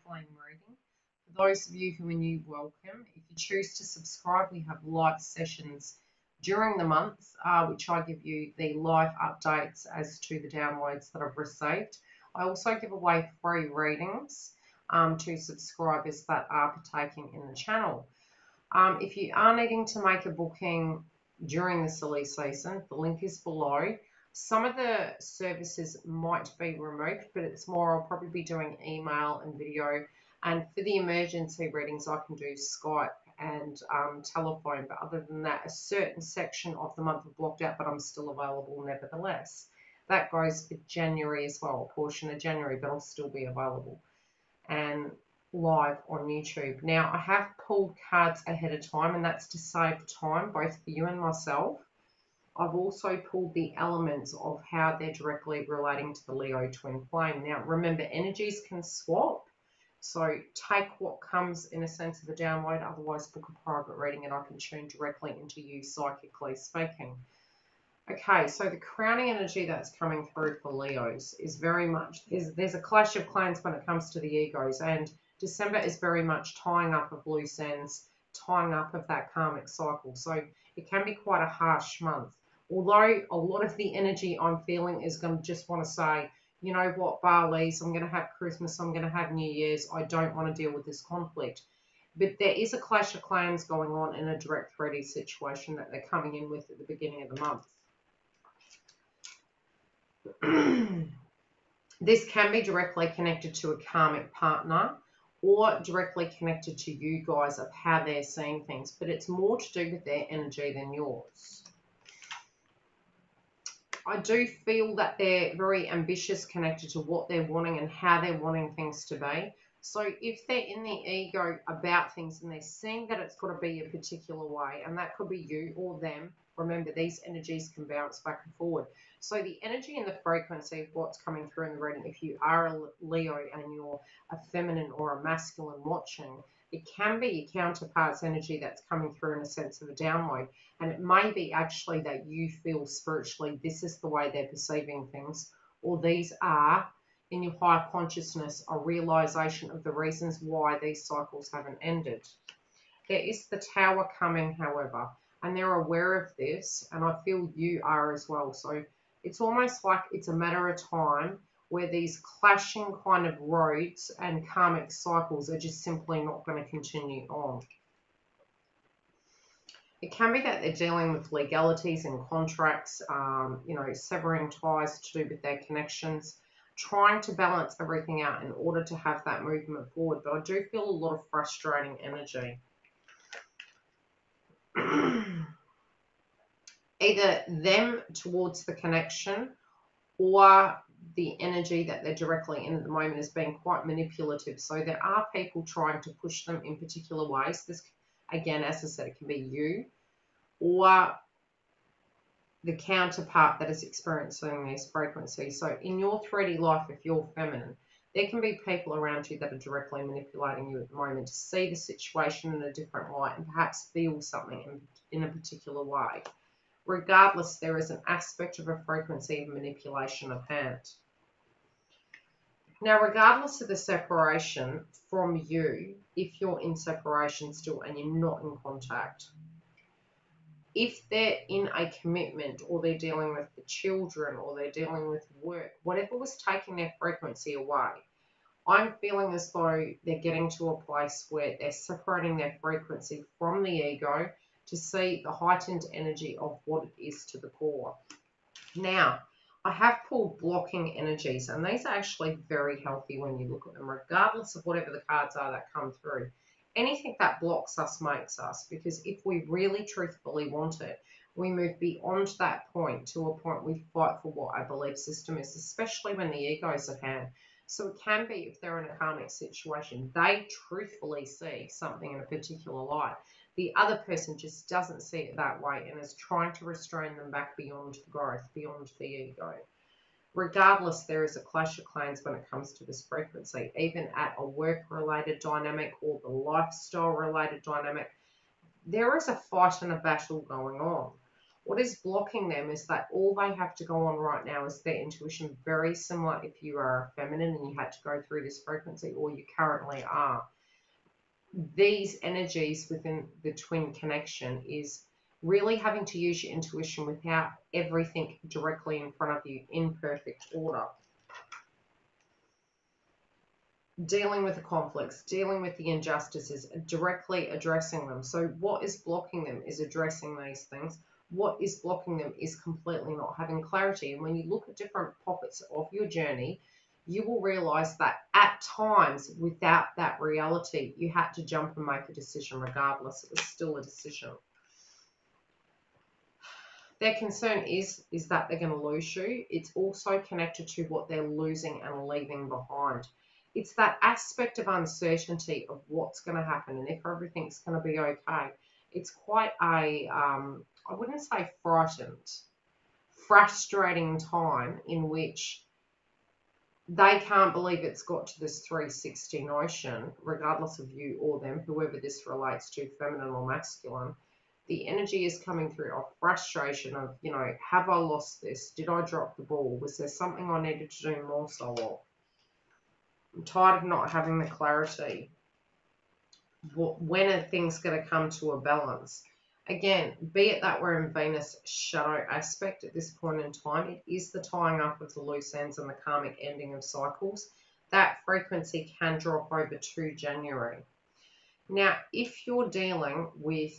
FLAM reading. For those of you who are new, welcome. If you choose to subscribe, we have live sessions during the month, which I give you the live updates as to the downloads that I've received. I also give away free readings to subscribers that are partaking in the channel. If you are needing to make a booking during the silly season, the link is below. Some of the services might be removed, but it's more I'll probably be doing email and video. And for the emergency readings, I can do Skype and telephone. But other than that, a certain section of the month is blocked out, but I'm still available nevertheless. That goes for January as well, a portion of January, but I'll still be available and live on YouTube. Now, I have pulled cards ahead of time, and that's to save time, both for you and myself. I've also pulled the elements of how they're directly relating to the Leo twin flame. Now, remember, energies can swap. So take what comes in a sense of a download, otherwise book a private reading and I can tune directly into you psychically speaking. Okay, so the crowning energy that's coming through for Leos is very much, there's a clash of clans when it comes to the egos, and December is very much tying up of loose ends, tying up of that karmic cycle. So it can be quite a harsh month. Although a lot of the energy I'm feeling is going to just want to say, you know what, Barley's, I'm going to have Christmas, I'm going to have New Year's, I don't want to deal with this conflict. But there is a clash of clans going on in a direct 3D situation that they're coming in with at the beginning of the month. This can be directly connected to a karmic partner or directly connected to you guys of how they're seeing things, but it's more to do with their energy than yours. I do feel that they're very ambitious, connected to what they're wanting and how they're wanting things to be. So if they're in the ego about things and they're seeing that it's got to be a particular way, and that could be you or them, remember these energies can bounce back and forward. So the energy and the frequency of what's coming through in the reading, if you are a Leo and you're a feminine or a masculine watching, it can be your counterpart's energy that's coming through in a sense of a download. And it may be actually that you feel spiritually this is the way they're perceiving things, or these are, in your higher consciousness, a realization of the reasons why these cycles haven't ended. There is the Tower coming, however, and they're aware of this, and I feel you are as well. So it's almost like it's a matter of time where these clashing kind of roads and karmic cycles are just simply not going to continue on. It can be that they're dealing with legalities and contracts, severing ties to do with their connections, trying to balance everything out in order to have that movement forward. But I do feel a lot of frustrating energy. Either them towards the connection or the energy that they're directly in at the moment is being quite manipulative. So there are people trying to push them in particular ways. This, again, as I said, it can be you or the counterpart that is experiencing these frequencies. So in your 3D life, if you're feminine, there can be people around you that are directly manipulating you at the moment to see the situation in a different light and perhaps feel something in a particular way. Regardless, there is an aspect of a frequency of manipulation of hand. Now, regardless of the separation from you, if you're in separation still and you're not in contact, if they're in a commitment or they're dealing with the children or they're dealing with work, whatever was taking their frequency away, I'm feeling as though they're getting to a place where they're separating their frequency from the ego to see the heightened energy of what it is to the core. Now, I have pulled blocking energies, and these are actually very healthy when you look at them, regardless of whatever the cards are that come through. Anything that blocks us makes us, because if we really truthfully want it, we move beyond that point to a point we fight for what our belief system is, especially when the ego is at hand. So it can be if they're in a karmic situation, they truthfully see something in a particular light. The other person just doesn't see it that way and is trying to restrain them back beyond the growth, beyond the ego. Regardless, there is a clash of clans when it comes to this frequency, even at a work-related dynamic or the lifestyle-related dynamic. There is a fight and a battle going on. What is blocking them is that all they have to go on right now is their intuition, very similar if you are feminine and you had to go through this frequency, or you currently are. These energies within the twin connection is really having to use your intuition without everything directly in front of you in perfect order. Dealing with the conflicts, dealing with the injustices, directly addressing them. So what is blocking them is addressing these things. What is blocking them is completely not having clarity. And when you look at different pockets of your journey, you will realize that at times, without that reality, you had to jump and make a decision regardless. It was still a decision. Their concern is that they're going to lose you. It's also connected to what they're losing and leaving behind. It's that aspect of uncertainty of what's going to happen and if everything's going to be okay. It's quite a, I wouldn't say frightened, frustrating time in which they can't believe it's got to this 360 notion, regardless of you or them, whoever this relates to, feminine or masculine. The energy is coming through of frustration of, you know, have I lost this? Did I drop the ball? Was there something I needed to do more so of? I'm tired of not having the clarity. When are things going to come to a balance? Again, be it that we're in Venus shadow aspect at this point in time, it is the tying up of the loose ends and the karmic ending of cycles. That frequency can drop over to January. Now, if you're dealing with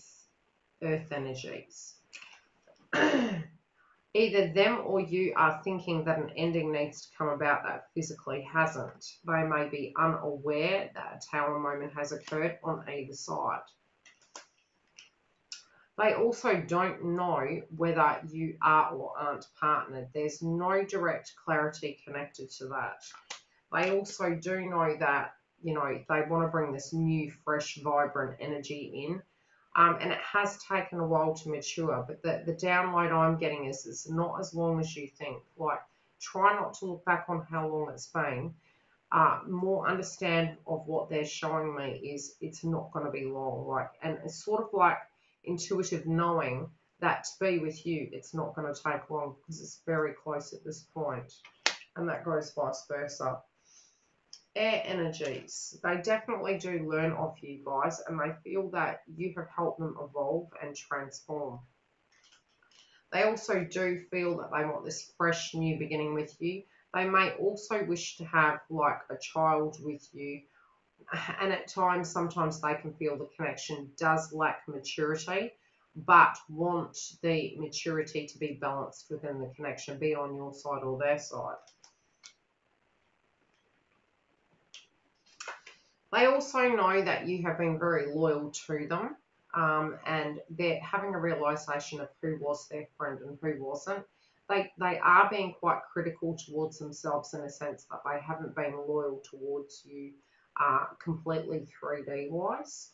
earth energies, either them or you are thinking that an ending needs to come about that physically hasn't. They may be unaware that a tower moment has occurred on either side. They also don't know whether you are or aren't partnered. There's no direct clarity connected to that. They also do know that, you know, they want to bring this new, fresh, vibrant energy in. And it has taken a while to mature, but the download I'm getting is it's not as long as you think. Like, try not to look back on how long it's been. More understand of what they're showing me is it's not going to be long. Like, and it's sort of like intuitive knowing that to be with you, it's not going to take long because it's very close at this point. And that goes vice versa. Air energies, they definitely do learn off you guys, and they feel that you have helped them evolve and transform. They also do feel that they want this fresh new beginning with you. They may also wish to have like a child with you, and at times sometimes they can feel the connection does lack maturity, but want the maturity to be balanced within the connection, be it on your side or their side. They also know that you have been very loyal to them, and they're having a realization of who was their friend and who wasn't. They are being quite critical towards themselves in a sense that they haven't been loyal towards you completely 3D wise.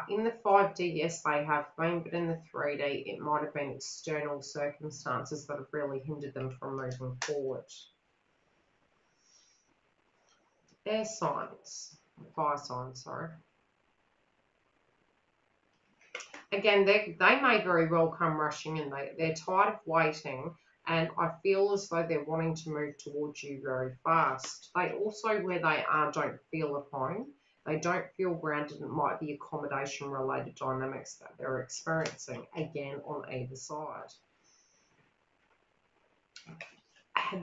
In the 5D, yes, they have been, but in the 3D, it might have been external circumstances that have really hindered them from moving forward. Air signs. Fire signs, sorry. Again, they may very well come rushing in. They're tired of waiting, and I feel as though they're wanting to move towards you very fast. They also, where they are, don't feel at home. They don't feel grounded. It might be accommodation-related dynamics that they're experiencing, again, on either side.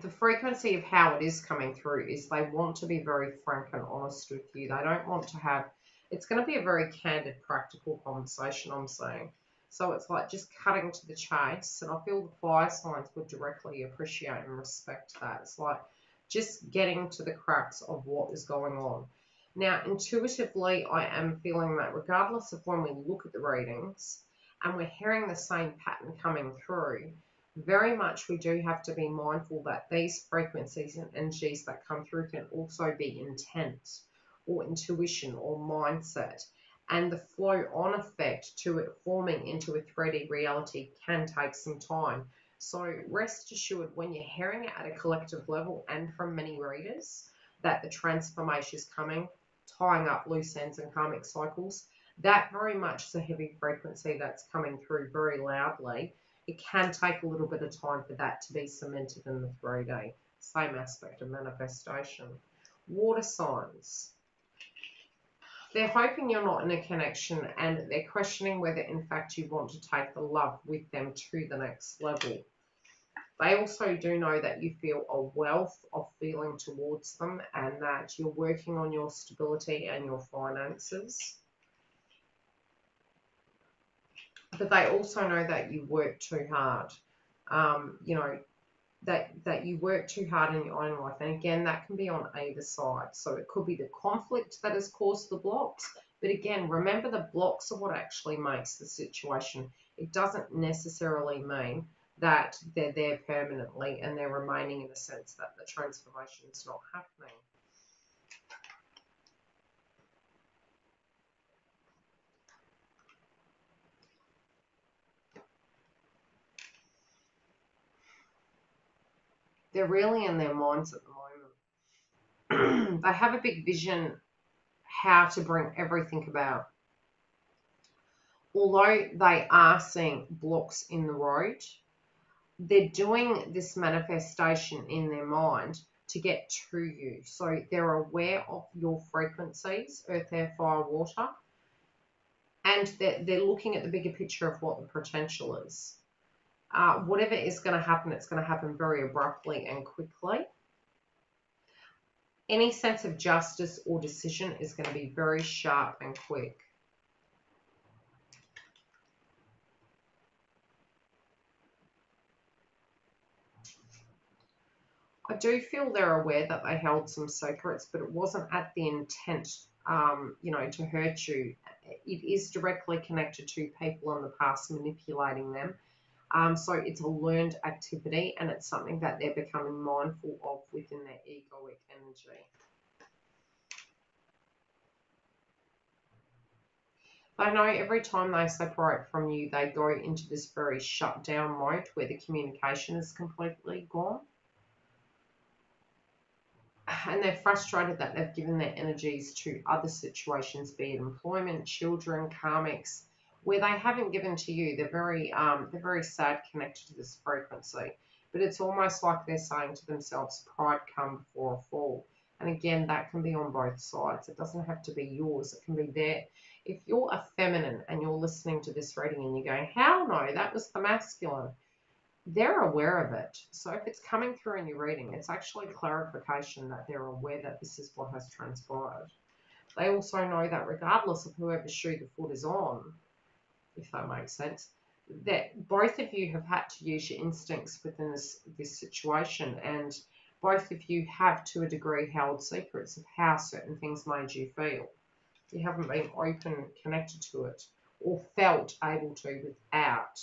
The frequency of how it is coming through is they want to be very frank and honest with you. They don't want to have, it's going to be a very candid, practical conversation, I'm saying. So it's like just cutting to the chase, and I feel the fire signs would directly appreciate and respect that. It's like just getting to the crux of what is going on. Now, intuitively, I am feeling that regardless of when we look at the readings and we're hearing the same pattern coming through, very much we do have to be mindful that these frequencies and energies that come through can also be intent or intuition or mindset, and the flow on effect to it forming into a 3D reality can take some time. So rest assured, when you're hearing it at a collective level and from many readers that the transformation is coming, tying up loose ends and karmic cycles, that very much is a heavy frequency that's coming through very loudly. it can take a little bit of time for that to be cemented in the 3D. Same aspect of manifestation. Water signs. They're hoping you're not in a connection, and they're questioning whether in fact you want to take the love with them to the next level. They also do know that you feel a wealth of feeling towards them, and that you're working on your stability and your finances. But they also know that you work too hard. You know, that you work too hard in your own life. And again, that can be on either side. So it could be the conflict that has caused the blocks. But again, remember, the blocks are what actually makes the situation. It doesn't necessarily mean that they're there permanently and they're remaining, in the sense that the transformation is not happening. They're really in their minds at the moment. They have a big vision how to bring everything about. Although they are seeing blocks in the road, they're doing this manifestation in their mind to get to you. So they're aware of your frequencies, earth, air, fire, water, and they're looking at the bigger picture of what the potential is. Whatever is going to happen, it's going to happen very abruptly and quickly. Any sense of justice or decision is going to be very sharp and quick. I do feel they're aware that they held some secrets, but it wasn't at the intent, you know, to hurt you. It is directly connected to people in the past manipulating them. So it's a learned activity, and it's something that they're becoming mindful of within their egoic energy. They know every time they separate from you, they go into this very shut down mode where the communication is completely gone. And they're frustrated that they've given their energies to other situations, be it employment, children, karmics, where they haven't given to you. They're very sad connected to this frequency. But it's almost like they're saying to themselves, pride come before a fall. And again, that can be on both sides. It doesn't have to be yours. It can be there. If you're a feminine and you're listening to this reading and you're going, how no, that was the masculine, they're aware of it. So if it's coming through in your reading, it's actually clarification that they're aware that this is what has transpired. They also know that regardless of whoever's shoe the foot is on, if that makes sense, that both of you have had to use your instincts within this situation, and both of you have to a degree held secrets of how certain things made you feel. You haven't been open, connected to it, or felt able to without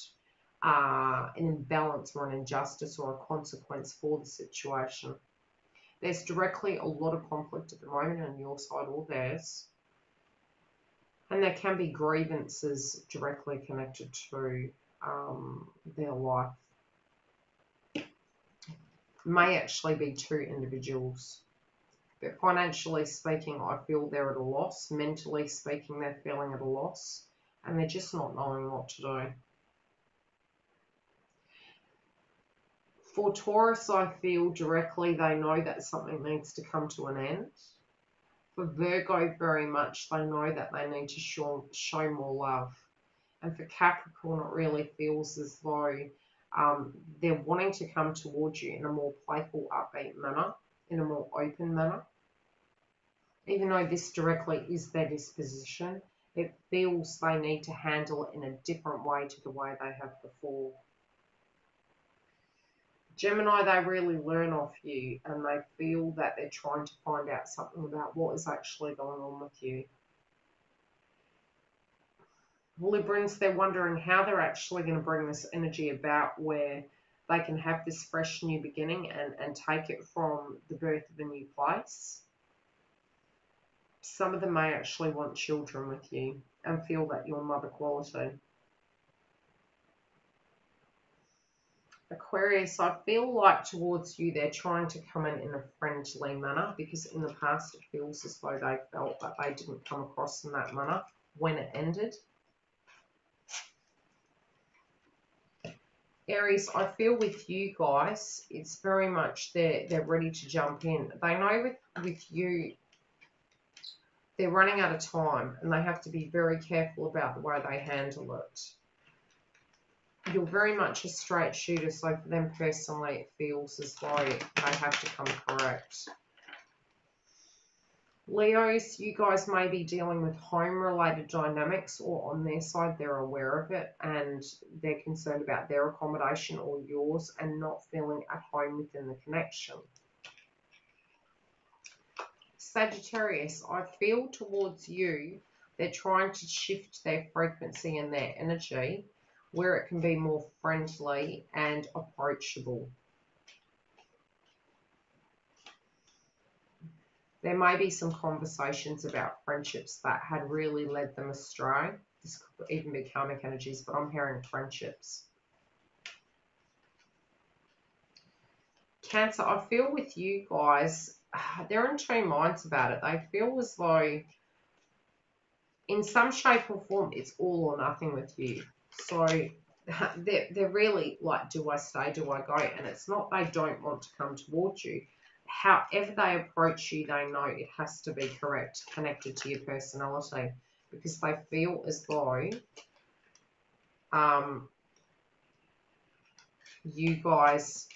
an imbalance or an injustice or a consequence for the situation. There's directly a lot of conflict at the moment on your side or theirs. And there can be grievances directly connected to their life. May actually be two individuals. But financially speaking, I feel they're at a loss. Mentally speaking, they're feeling at a loss. And they're just not knowing what to do. For Taurus, I feel directly they know that something needs to come to an end. For Virgo, very much, they know that they need to show more love. And for Capricorn, it really feels as though they're wanting to come towards you in a more playful, upbeat manner, in a more open manner. Even though this directly is their disposition, it feels they need to handle it in a different way to the way they have before. Gemini, they really learn off you, and they feel that they're trying to find out something about what is actually going on with you. Librans, they're wondering how they're actually going to bring this energy about where they can have this fresh new beginning and take it from the birth of a new place. Some of them may actually want children with you and feel that you're mother quality. Aquarius, I feel like towards you they're trying to come in a friendly manner, because in the past it feels as though they felt that they didn't come across in that manner when it ended. Aries, I feel with you guys, it's very much they're ready to jump in. They know with you, they're running out of time and they have to be very careful about the way they handle it. You're very much a straight shooter, so for them personally, it feels as though they have to come correct. Leos, you guys may be dealing with home-related dynamics, or on their side, they're aware of it and they're concerned about their accommodation or yours and not feeling at home within the connection. Sagittarius, I feel towards you, they're trying to shift their frequency and their energy where it can be more friendly and approachable. There may be some conversations about friendships that had really led them astray. This could even be karmic energies, but I'm hearing friendships. Cancer, I feel with you guys, they're in two minds about it. They feel as though in some shape or form, it's all or nothing with you. So they're really like, do I stay, do I go? And it's not they don't want to come towards you. However they approach you, they know it has to be correct, connected to your personality, because they feel as though you guys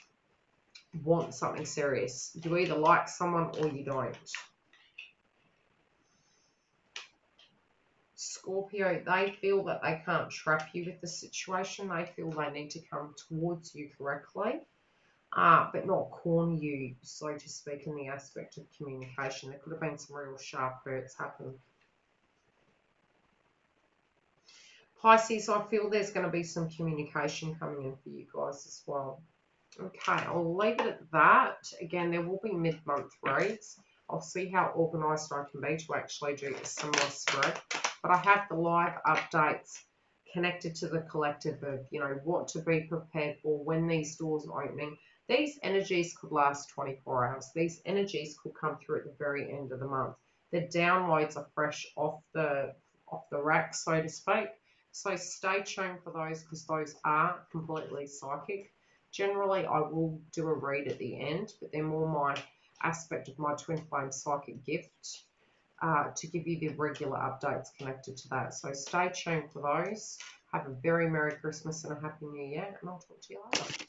want something serious. You either like someone or you don't. Scorpio, they feel that they can't trap you with the situation. They feel they need to come towards you correctly. But not corner you, so to speak, in the aspect of communication. There could have been some real sharp hurts happen. Pisces, I feel there's going to be some communication coming in for you guys as well. Okay, I'll leave it at that. Again, there will be mid-month reads. I'll see how organised I can be to actually do a similar spread. But I have the live updates connected to the collective of, you know, what to be prepared for when these doors are opening. These energies could last 24 hours. These energies could come through at the very end of the month. The downloads are fresh off the rack, so to speak. So stay tuned for those, because those are completely psychic. Generally, I will do a read at the end, but they're more my aspect of my twin flame psychic gift to give you the regular updates connected to that. So stay tuned for those. Have a very Merry Christmas and a Happy New Year, and I'll talk to you later.